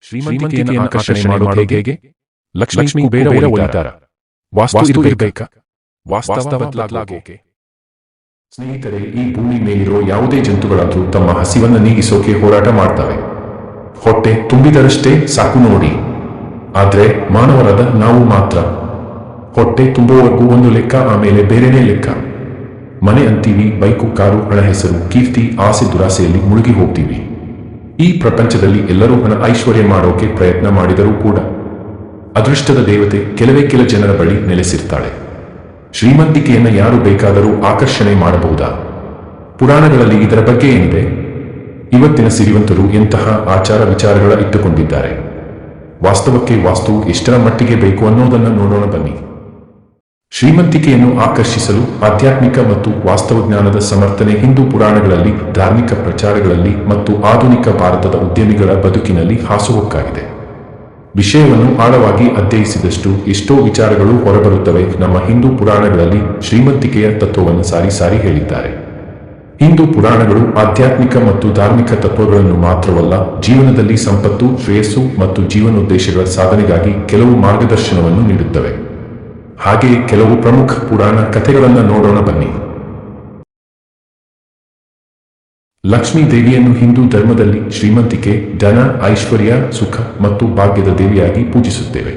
ಶ್ರೀಮಂತಿಕೆಯನ್ನು ಆಕರ್ಷಣೆ ಮಾಡೋದು ಹೇಗೆ? ಲಕ್ಷ್ಮೀ ಕುಬೇರ ಒಲಿತಾರ? ವಾಸ್ತು ಇರಬೇಕಾ? ವಾಸ್ತವ ಬದಲಾಗೋಕೆ? ಸ್ನೇಹಿತರೆ, ಈ ಭೂಮಿ ಮೇಲಿರೋ ಯಾವುದೇ ಜಂತುಗಳಾದ್ರೂ ತಮ್ಮ ಹಸಿವನ್ನು ನೀಗಿಸೋಕೆ ಹೋರಾಟ ಮಾಡ್ತವೆ. ಹೊಟ್ಟೆ ತುಂಬಿದರಷ್ಟೇ ಸಾಕು ನೋಡಿ. ಆದ್ರೆ ಮಾನವರಾದ ನಾವು ಮಾತ್ರ ಹೊಟ್ಟೆ ತುಂಬುವವರೆಗೂ ಒಂದು ಲೆಕ್ಕ, ಆಮೇಲೆ ಬೇರೆನೇ ಲೆಕ್ಕ. ಮನೆ ಅಂತೀವಿ, ಬೈಕು, ಕಾರು, ಹಣ, ಹೆಸರು, ಕೀರ್ತಿ, ಆಸೆ, ದುರಾಸೆಯಲ್ಲಿ ಮುಳುಗಿ ಹೋಗ್ತೀವಿ. ಈ ಪ್ರಪಂಚದಲ್ಲಿ ಎಲ್ಲರೂ ಹಣ, ಐಶ್ವರ್ಯ ಮಾಡೋಕೆ ಪ್ರಯತ್ನ ಮಾಡಿದರೂ ಕೂಡ ಅದೃಷ್ಟದ ದೇವತೆ ಕೆಲವೇ ಕೆಲ ಜನರ ಬಳಿ ನೆಲೆಸಿರ್ತಾಳೆ. ಶ್ರೀಮಂತಿಕೆಯನ್ನು ಯಾರು ಬೇಕಾದರೂ ಆಕರ್ಷಣೆ ಮಾಡಬಹುದಾ? ಪುರಾಣಗಳಲ್ಲಿ ಇದರ ಬಗ್ಗೆ ಏನಿದೆ? ಇವತ್ತಿನ ಸಿರಿವಂತರು ಎಂತಹ ಆಚಾರ ವಿಚಾರಗಳ ಇಟ್ಟುಕೊಂಡಿದ್ದಾರೆ? ವಾಸ್ತವಕ್ಕೆ ವಾಸ್ತು ಎಷ್ಟರ ಮಟ್ಟಿಗೆ ಬೇಕು ಅನ್ನೋದನ್ನು ನೋಡೋಣ ಬನ್ನಿ. ಶ್ರೀಮಂತಿಕೆಯನ್ನು ಆಕರ್ಷಿಸಲು ಆಧ್ಯಾತ್ಮಿಕ ಮತ್ತು ವಾಸ್ತವಜ್ಞಾನದ ಸಮರ್ಥನೆ ಹಿಂದೂ ಪುರಾಣಗಳಲ್ಲಿ, ಧಾರ್ಮಿಕ ಪ್ರಚಾರಗಳಲ್ಲಿ ಮತ್ತು ಆಧುನಿಕ ಭಾರತದ ಉದ್ಯಮಿಗಳ ಬದುಕಿನಲ್ಲಿ ಹಾಸುಹೊಕ್ಕಾಗಿದೆ. ವಿಷಯವನ್ನು ಆಳವಾಗಿ ಅಧ್ಯಯಿಸಿದಷ್ಟು ಎಷ್ಟೋ ವಿಚಾರಗಳು ಹೊರಬರುತ್ತವೆ. ನಮ್ಮ ಹಿಂದೂ ಪುರಾಣಗಳಲ್ಲಿ ಶ್ರೀಮಂತಿಕೆಯ ತತ್ವವನ್ನು ಸಾರಿ ಸಾರಿ ಹೇಳಿದ್ದಾರೆ. ಹಿಂದೂ ಪುರಾಣಗಳು ಆಧ್ಯಾತ್ಮಿಕ ಮತ್ತು ಧಾರ್ಮಿಕ ತತ್ವಗಳನ್ನು ಮಾತ್ರವಲ್ಲ, ಜೀವನದಲ್ಲಿ ಸಂಪತ್ತು, ಶ್ರೇಯಸ್ಸು ಮತ್ತು ಜೀವನೋದ್ದೇಶಗಳ ಸಾಧನೆಗಾಗಿ ಕೆಲವು ಮಾರ್ಗದರ್ಶನವನ್ನು ನೀಡುತ್ತವೆ. ಹಾಗೆಯೇ ಕೆಲವು ಪ್ರಮುಖ ಪುರಾಣ ಕಥೆಗಳನ್ನು ನೋಡೋಣ ಬನ್ನಿ. ಲಕ್ಷ್ಮೀ ದೇವಿಯನ್ನು ಹಿಂದೂ ಧರ್ಮದಲ್ಲಿ ಶ್ರೀಮಂತಿಕೆ, ಧನ, ಐಶ್ವರ್ಯ, ಸುಖ ಮತ್ತು ಭಾಗ್ಯದ ದೇವಿಯಾಗಿ ಪೂಜಿಸುತ್ತೇವೆ.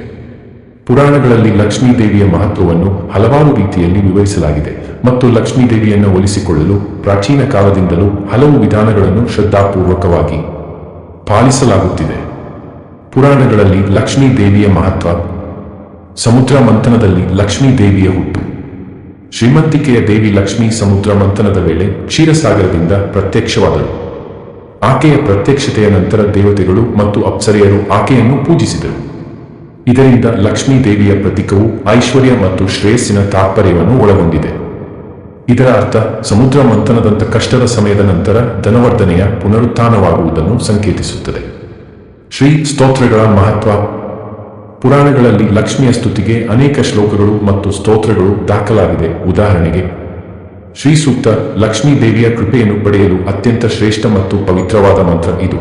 ಪುರಾಣಗಳಲ್ಲಿ ಲಕ್ಷ್ಮೀ ದೇವಿಯ ಮಹತ್ವವನ್ನು ಹಲವಾರು ರೀತಿಯಲ್ಲಿ ವಿವರಿಸಲಾಗಿದೆ ಮತ್ತು ಲಕ್ಷ್ಮೀ ದೇವಿಯನ್ನು ಒಲಿಸಿಕೊಳ್ಳಲು ಪ್ರಾಚೀನ ಕಾಲದಿಂದಲೂ ಹಲವು ವಿಧಾನಗಳನ್ನು ಶ್ರದ್ಧಾಪೂರ್ವಕವಾಗಿ ಪಾಲಿಸಲಾಗುತ್ತಿದೆ. ಪುರಾಣಗಳಲ್ಲಿ ಲಕ್ಷ್ಮೀ ದೇವಿಯ ಮಹತ್ವ. ಸಮುದ್ರ ಮಂಥನದಲ್ಲಿ ಲಕ್ಷ್ಮೀ ದೇವಿಯ ಹುಟ್ಟು. ಶ್ರೀಮಂತಿಕೆಯ ದೇವಿ ಲಕ್ಷ್ಮೀ ಸಮುದ್ರ ಮಂಥನದ ವೇಳೆ ಕ್ಷೀರಸಾಗರದಿಂದ ಪ್ರತ್ಯಕ್ಷವಾದಳು. ಆಕೆಯ ಪ್ರತ್ಯಕ್ಷತೆಯ ನಂತರ ದೇವತೆಗಳು ಮತ್ತು ಅಪ್ಸರೆಯರು ಆಕೆಯನ್ನು ಪೂಜಿಸಿದರು. ಇದರಿಂದ ಲಕ್ಷ್ಮೀ ದೇವಿಯ ಪ್ರತೀಕವು ಐಶ್ವರ್ಯ ಮತ್ತು ಶ್ರೇಯಸ್ಸಿನ ತಾತ್ಪರ್ಯವನ್ನು ಒಳಗೊಂಡಿದೆ. ಇದರ ಅರ್ಥ ಸಮುದ್ರ ಮಂಥನದಂಥ ಕಷ್ಟದ ಸಮಯದ ನಂತರ ಧನವರ್ಧನೆಯ ಪುನರುತ್ಥಾನವಾಗುವುದನ್ನು ಸಂಕೇತಿಸುತ್ತದೆ. ಶ್ರೀ ಸ್ತೋತ್ರಗಳ ಮಹತ್ವ. ಪುರಾಣಗಳಲ್ಲಿ ಲಕ್ಷ್ಮಿಯ ಸ್ತುತಿಗೆ ಅನೇಕ ಶ್ಲೋಕಗಳು ಮತ್ತು ಸ್ತೋತ್ರಗಳು ದಾಖಲಾಗಿದೆ. ಉದಾಹರಣೆಗೆ, ಶ್ರೀ ಸೂಕ್ತ ಲಕ್ಷ್ಮೀ ದೇವಿಯ ಕೃಪೆಯನ್ನು ಪಡೆಯಲು ಅತ್ಯಂತ ಶ್ರೇಷ್ಠ ಮತ್ತು ಪವಿತ್ರವಾದ ಮಂತ್ರ ಇದು.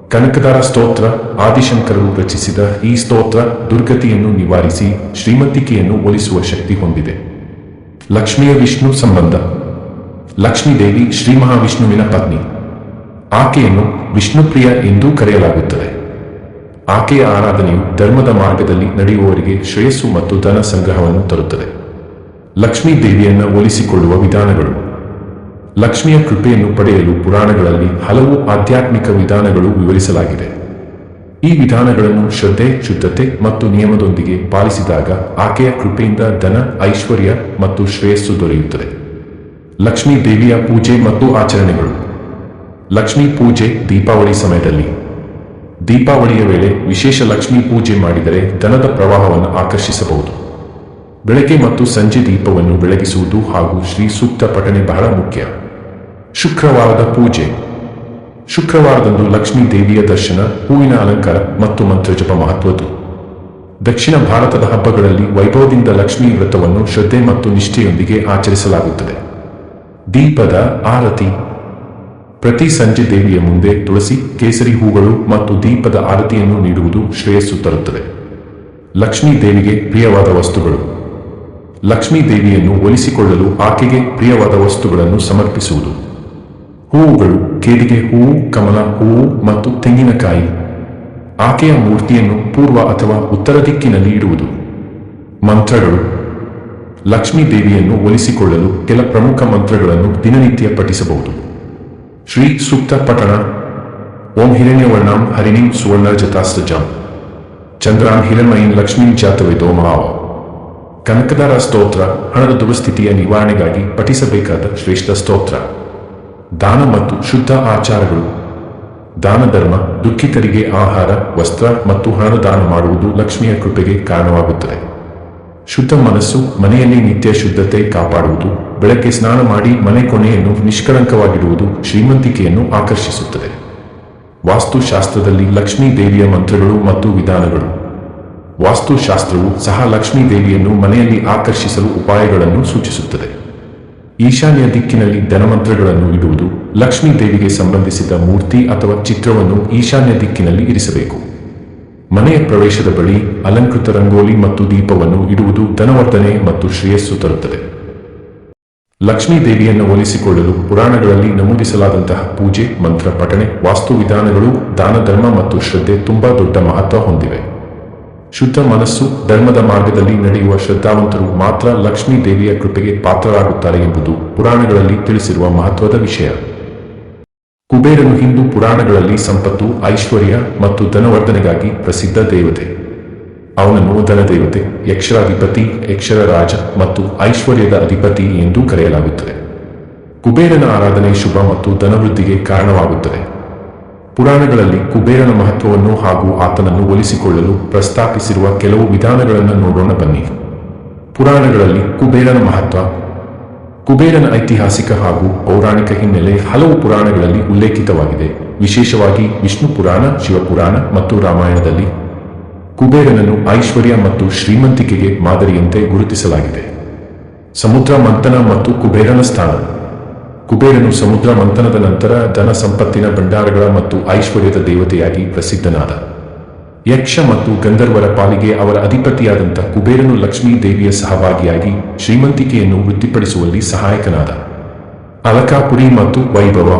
ಕನಕದಾರ ಸ್ತೋತ್ರ, ಆದಿಶಂಕರರು ರಚಿಸಿದ ಈ ಸ್ತೋತ್ರ ದುರ್ಗತಿಯನ್ನು ನಿವಾರಿಸಿ ಶ್ರೀಮಂತಿಕೆಯನ್ನು ಒಲಿಸುವ ಶಕ್ತಿ ಹೊಂದಿದೆ. ಲಕ್ಷ್ಮಿಯ ವಿಷ್ಣು ಸಂಬಂಧ. ಲಕ್ಷ್ಮೀ ದೇವಿ ಶ್ರೀ ಮಹಾವಿಷ್ಣುವಿನ ಪತ್ನಿ. ಆಕೆಯನ್ನು ವಿಷ್ಣುಪ್ರಿಯ ಎಂದೂ ಕರೆಯಲಾಗುತ್ತದೆ. ಆಕೆಯ ಆರಾಧನೆಯು ಧರ್ಮದ ಮಾರ್ಗದಲ್ಲಿ ನಡೆಯುವವರಿಗೆ ಶ್ರೇಯಸ್ಸು ಮತ್ತು ಧನ ಸಂಗ್ರಹವನ್ನು ತರುತ್ತದೆ. ಲಕ್ಷ್ಮೀ ದೇವಿಯನ್ನು ಒಲಿಸಿಕೊಳ್ಳುವ ವಿಧಾನಗಳು. ಲಕ್ಷ್ಮಿಯ ಕೃಪೆಯನ್ನು ಪಡೆಯಲು ಪುರಾಣಗಳಲ್ಲಿ ಹಲವು ಆಧ್ಯಾತ್ಮಿಕ ವಿಧಾನಗಳು ವಿವರಿಸಲಾಗಿದೆ. ಈ ವಿಧಾನಗಳನ್ನು ಶ್ರದ್ಧೆ, ಶುದ್ಧತೆ ಮತ್ತು ನಿಯಮದೊಂದಿಗೆ ಪಾಲಿಸಿದಾಗ ಆಕೆಯ ಕೃಪೆಯಿಂದ ಧನ, ಐಶ್ವರ್ಯ ಮತ್ತು ಶ್ರೇಯಸ್ಸು ದೊರೆಯುತ್ತದೆ. ಲಕ್ಷ್ಮೀ ದೇವಿಯ ಪೂಜೆ ಮತ್ತು ಆಚರಣೆಗಳು. ಲಕ್ಷ್ಮೀ ಪೂಜೆ ದೀಪಾವಳಿ ಸಮಯದಲ್ಲಿ. ದೀಪಾವಳಿಯ ವೇಳೆ ವಿಶೇಷ ಲಕ್ಷ್ಮೀ ಪೂಜೆ ಮಾಡಿದರೆ ಧನದ ಪ್ರವಾಹವನ್ನು ಆಕರ್ಷಿಸಬಹುದು. ಬೆಳಗ್ಗೆ ಮತ್ತು ಸಂಜೆ ದೀಪವನ್ನು ಬೆಳಗಿಸುವುದು ಹಾಗೂ ಶ್ರೀ ಸೂಕ್ತ ಪಠಣೆ ಬಹಳ ಮುಖ್ಯ. ಶುಕ್ರವಾರದ ಪೂಜೆ. ಶುಕ್ರವಾರದಂದು ಲಕ್ಷ್ಮೀ ದೇವಿಯ ದರ್ಶನ, ಹೂವಿನ ಅಲಂಕಾರ ಮತ್ತು ಮಂತ್ರಜಪ ಮಹತ್ವದ್ದು. ದಕ್ಷಿಣ ಭಾರತದ ಹಬ್ಬಗಳಲ್ಲಿ ವೈಭವದಿಂದ ಲಕ್ಷ್ಮೀ ವ್ರತವನ್ನು ಶ್ರದ್ಧೆ ಮತ್ತು ನಿಷ್ಠೆಯೊಂದಿಗೆ ಆಚರಿಸಲಾಗುತ್ತದೆ. ದೀಪದ ಆರತಿ. ಪ್ರತಿ ಸಂಜೆ ದೇವಿಯ ಮುಂದೆ ತುಳಸಿ, ಕೇಸರಿ ಹೂಗಳು ಮತ್ತು ದೀಪದ ಆರತಿಯನ್ನು ನೀಡುವುದು ಶ್ರೇಯಸ್ಸು ತರುತ್ತದೆ. ಲಕ್ಷ್ಮೀ ದೇವಿಗೆ ಪ್ರಿಯವಾದ ವಸ್ತುಗಳು. ಲಕ್ಷ್ಮೀ ದೇವಿಯನ್ನು ಒಲಿಸಿಕೊಳ್ಳಲು ಆಕೆಗೆ ಪ್ರಿಯವಾದ ವಸ್ತುಗಳನ್ನು ಸಮರ್ಪಿಸುವುದು. ಹೂವುಗಳು, ಕೇದಿಗೆ ಹೂವು, ಕಮಲ ಹೂವು ಮತ್ತು ತೆಂಗಿನಕಾಯಿ. ಆಕೆಯ ಮೂರ್ತಿಯನ್ನು ಪೂರ್ವ ಅಥವಾ ಉತ್ತರ ದಿಕ್ಕಿನಲ್ಲಿ ಇಡುವುದು. ಮಂತ್ರಗಳು. ಲಕ್ಷ್ಮೀ ದೇವಿಯನ್ನು ಒಲಿಸಿಕೊಳ್ಳಲು ಕೆಲ ಪ್ರಮುಖ ಮಂತ್ರಗಳನ್ನು ದಿನನಿತ್ಯ ಪಠಿಸಬಹುದು. ಶ್ರೀ ಸೂಕ್ತ ಪಠಣ. ಓಂ ಹಿರಣ್ಯವರ್ಣಾಂ ಹರಿಣೀಂ ಸುವರ್ಣರಜತಾಸ್ರಜಾಂ ಚಂದ್ರಾಂ ಹಿರಣ್ಮಯೀಂ ಲಕ್ಷ್ಮೀಂ ಜಾತವೇದೋ ಮಹಾವ. ಕನಕದಾರ ಸ್ತೋತ್ರ ಹಣದ ದುರಸ್ಥಿತಿಯ ನಿವಾರಣೆಗಾಗಿ ಪಠಿಸಬೇಕಾದ ಶ್ರೇಷ್ಠ ಸ್ತೋತ್ರ. ದಾನ ಮತ್ತು ಶುದ್ಧ ಆಚಾರಗಳು. ದಾನ ಧರ್ಮ. ದುಃಖಿತರಿಗೆ ಆಹಾರ, ವಸ್ತ್ರ ಮತ್ತು ಹಣದ ದಾನ ಮಾಡುವುದು ಲಕ್ಷ್ಮಿಯ ಕೃಪೆಗೆ ಕಾರಣವಾಗುತ್ತದೆ. ಶುದ್ಧ ಮನಸ್ಸು. ಮನೆಯಲ್ಲಿ ನಿತ್ಯ ಶುದ್ಧತೆ ಕಾಪಾಡುವುದು. ಬೆಳಗ್ಗೆ ಸ್ನಾನ ಮಾಡಿ ಮನೆ ಕೊನೆಯನ್ನು ನಿಷ್ಕಳಂಕವಾಗಿಡುವುದು ಶ್ರೀಮಂತಿಕೆಯನ್ನು ಆಕರ್ಷಿಸುತ್ತದೆ. ವಾಸ್ತುಶಾಸ್ತ್ರದಲ್ಲಿ ಲಕ್ಷ್ಮೀ ದೇವಿಯ ಮಂತ್ರಗಳು ಮತ್ತು ವಿಧಾನಗಳು. ವಾಸ್ತುಶಾಸ್ತ್ರವು ಸಹ ಲಕ್ಷ್ಮೀ ದೇವಿಯನ್ನು ಮನೆಯಲ್ಲಿ ಆಕರ್ಷಿಸಲು ಉಪಾಯಗಳನ್ನು ಸೂಚಿಸುತ್ತದೆ. ಈಶಾನ್ಯ ದಿಕ್ಕಿನಲ್ಲಿ ಧನಮಂತ್ರಗಳನ್ನು ಇಡುವುದು. ಲಕ್ಷ್ಮೀ ದೇವಿಗೆ ಸಂಬಂಧಿಸಿದ ಮೂರ್ತಿ ಅಥವಾ ಚಿತ್ರವನ್ನು ಈಶಾನ್ಯ ದಿಕ್ಕಿನಲ್ಲಿ ಇರಿಸಬೇಕು. ಮನೆಯ ಪ್ರವೇಶದ ಬಳಿ ಅಲಂಕೃತ ರಂಗೋಲಿ ಮತ್ತು ದೀಪವನ್ನು ಇಡುವುದು ಧನವರ್ಧನೆ ಮತ್ತು ಶ್ರೇಯಸ್ಸು ತರುತ್ತದೆ. ಲಕ್ಷ್ಮೀ ದೇವಿಯನ್ನು ಒಲಿಸಿಕೊಳ್ಳಲು ಪುರಾಣಗಳಲ್ಲಿ ನಮೂದಿಸಲಾದಂತಹ ಪೂಜೆ, ಮಂತ್ರ ಪಠಣೆ, ವಾಸ್ತು ವಿಧಾನಗಳು, ದಾನ ಧರ್ಮ ಮತ್ತು ಶ್ರದ್ಧೆ ತುಂಬಾ ದೊಡ್ಡ ಮಹತ್ವ ಹೊಂದಿವೆ. ಶುದ್ಧ ಮನಸ್ಸು, ಧರ್ಮದ ಮಾರ್ಗದಲ್ಲಿ ನಡೆಯುವ ಶ್ರದ್ಧಾವಂತರು ಮಾತ್ರ ಲಕ್ಷ್ಮೀ ದೇವಿಯ ಕೃಪೆಗೆ ಪಾತ್ರರಾಗುತ್ತಾರೆ ಎಂಬುದು ಪುರಾಣಗಳಲ್ಲಿ ತಿಳಿಸಿರುವ ಮಹತ್ವದ ವಿಷಯ. ಕುಬೇರನು ಹಿಂದೂ ಪುರಾಣಗಳಲ್ಲಿ ಸಂಪತ್ತು, ಐಶ್ವರ್ಯ ಮತ್ತು ಧನವರ್ಧನೆಗಾಗಿ ಪ್ರಸಿದ್ಧ ದೇವತೆ. ಅವನನ್ನು ಧನದೇವತೆ, ಯಕ್ಷರಾಧಿಪತಿ, ಯಕ್ಷರ ರಾಜ ಮತ್ತು ಐಶ್ವರ್ಯದ ಅಧಿಪತಿ ಎಂದೂ ಕರೆಯಲಾಗುತ್ತದೆ. ಕುಬೇರನ ಆರಾಧನೆ ಶುಭ ಮತ್ತು ಧನವೃದ್ಧಿಗೆ ಕಾರಣವಾಗುತ್ತದೆ. ಪುರಾಣಗಳಲ್ಲಿ ಕುಬೇರನ ಮಹತ್ವವನ್ನು ಹಾಗೂ ಆತನನ್ನು ಒಲಿಸಿಕೊಳ್ಳಲು ಪ್ರಸ್ತಾಪಿಸಿರುವ ಕೆಲವು ವಿಧಾನಗಳನ್ನು ನೋಡೋಣ ಬನ್ನಿ. ಪುರಾಣಗಳಲ್ಲಿ ಕುಬೇರನ ಮಹತ್ವ. ಕುಬೇರನ ಐತಿಹಾಸಿಕ ಹಾಗೂ ಪೌರಾಣಿಕ ಹಿನ್ನೆಲೆ ಹಲವು ಪುರಾಣಗಳಲ್ಲಿ ಉಲ್ಲೇಖಿತವಾಗಿದೆ. ವಿಶೇಷವಾಗಿ ವಿಷ್ಣು ಪುರಾಣ, ಶಿವಪುರಾಣ ಮತ್ತು ರಾಮಾಯಣದಲ್ಲಿ ಕುಬೇರನನ್ನು ಐಶ್ವರ್ಯ ಮತ್ತು ಶ್ರೀಮಂತಿಕೆಗೆ ಮಾದರಿಯಂತೆ ಗುರುತಿಸಲಾಗಿದೆ. ಸಮುದ್ರ ಮಂಥನ ಮತ್ತು ಕುಬೇರನ ಸ್ಥಾನ. ಕುಬೇರನು ಸಮುದ್ರ ಮಂಥನದ ನಂತರ ಧನ ಸಂಪತ್ತಿನ ಭಂಡಾರಗಳ ಮತ್ತು ಐಶ್ವರ್ಯದ ದೇವತೆಯಾಗಿ ಪ್ರಸಿದ್ಧನಾದ. ಯಕ್ಷ ಮತ್ತು ಗಂಧರ್ವರ ಪಾಲಿಗೆ ಅವರ ಅಧಿಪತಿಯಾದಂಥ ಕುಬೇರನು ಲಕ್ಷ್ಮೀ ದೇವಿಯ ಸಹಭಾಗಿಯಾಗಿ ಶ್ರೀಮಂತಿಕೆಯನ್ನು ವೃದ್ಧಿಪಡಿಸುವಲ್ಲಿ ಸಹಾಯಕನಾದ. ಅಲಕಾಪುರಿ ಮತ್ತು ವೈಭವ.